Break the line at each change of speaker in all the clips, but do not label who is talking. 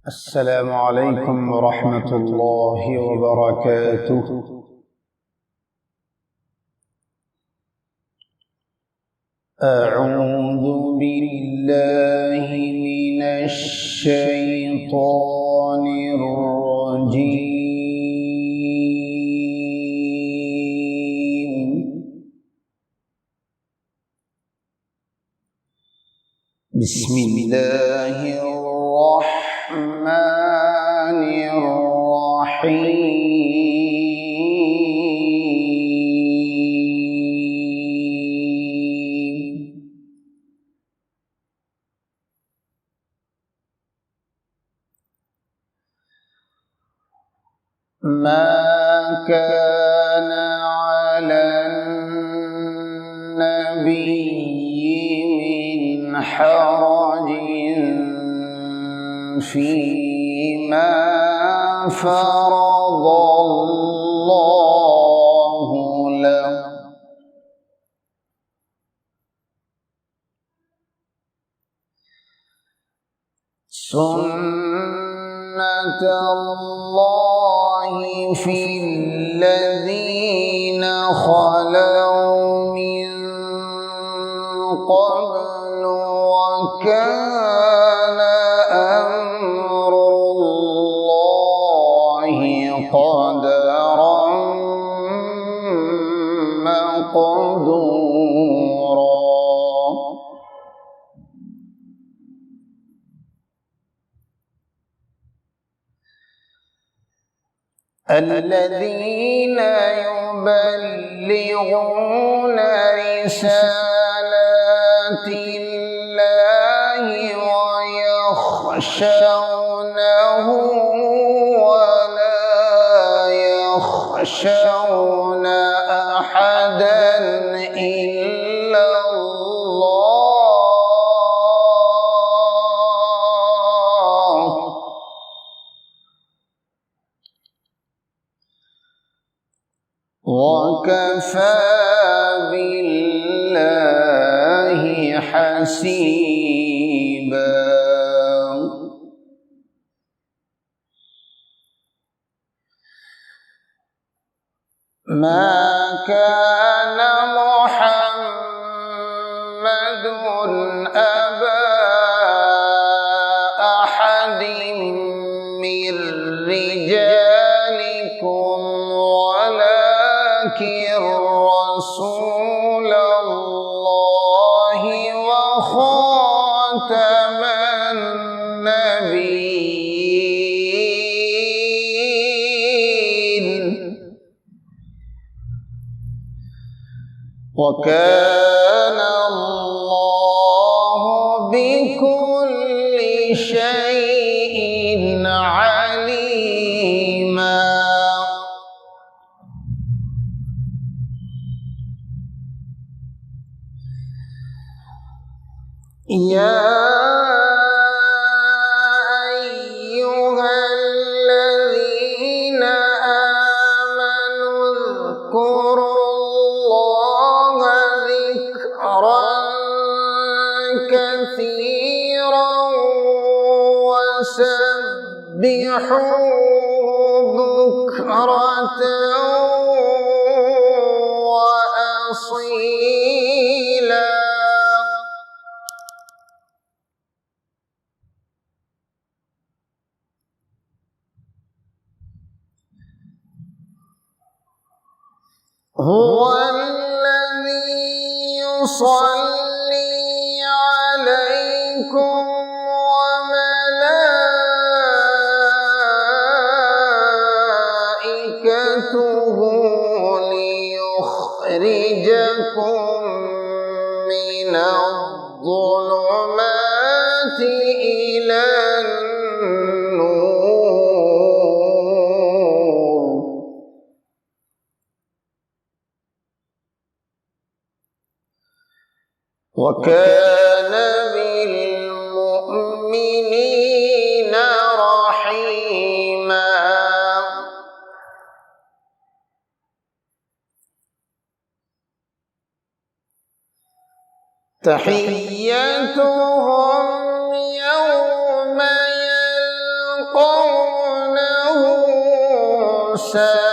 السلام عليكم ورحمة الله وبركاته. أعوذ بالله من الشيطان الرجيم. بسم الله الرحمن الرحيم. ما كان على النبي من حرج فيما فرض الله له، سنة الله في الذين خلوا من قبل، وكان أمر الله قدرا مقدورا. الذين يبلغون رسالات الله ويخشونه ولا يخشون أحدا إلا الله، وكفى بالله حسيبا. ما كان محمد أبا أحد من رجالكم ولكن رسول الله وخاتم النبيين، وكان الله بكل شيء عليما. يا أيها الذين آمنوا اذكروا الله ذكرا كثيرا وسبحوه بكرة وأصيلا. هو الذي يصلي عليكم وملائكته ليخرجكم من الظلمات إلى النور، وكان بالمؤمنين رحيما. تحيتهم يوم يلقونه يلقونه سلام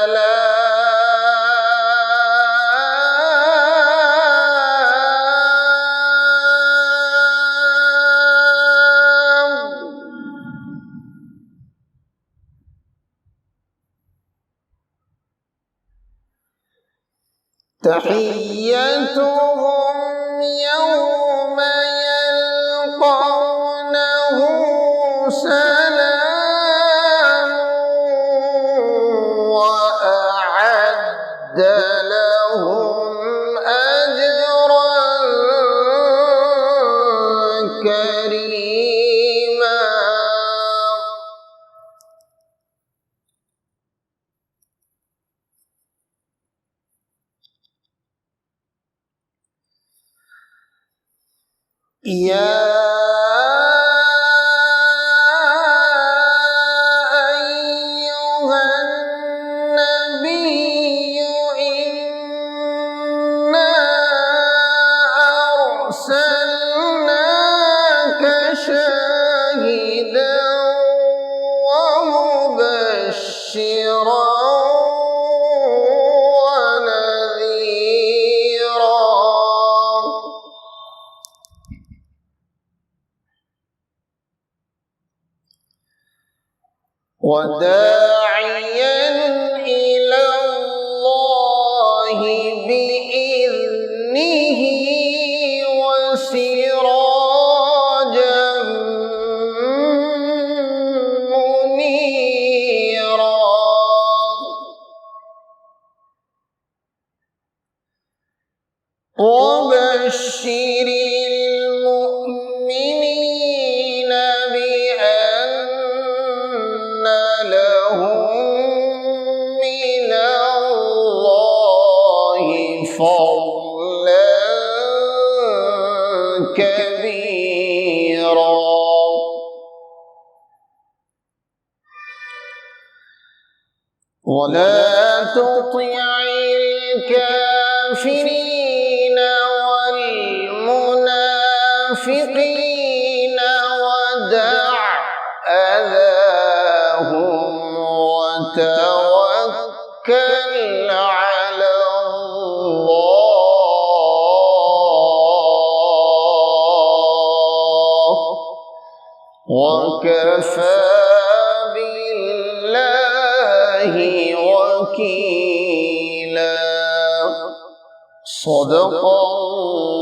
تحيتهم يوم يلقونه سلام وأعد لهم أجرا كريما. يا أيها النبي إنا أرسلناك شاهدا ومبشرا ونذيرا وداعيا إلى الله بإذنه وسراجا منيرا. وبشر المؤمنين بأن لهم من الله فضلا كبيرا. ولا تطع الكافرين والمنافقين ودع أذاهم وتوكل على الله وكفى بالله وكيلا. صدق الله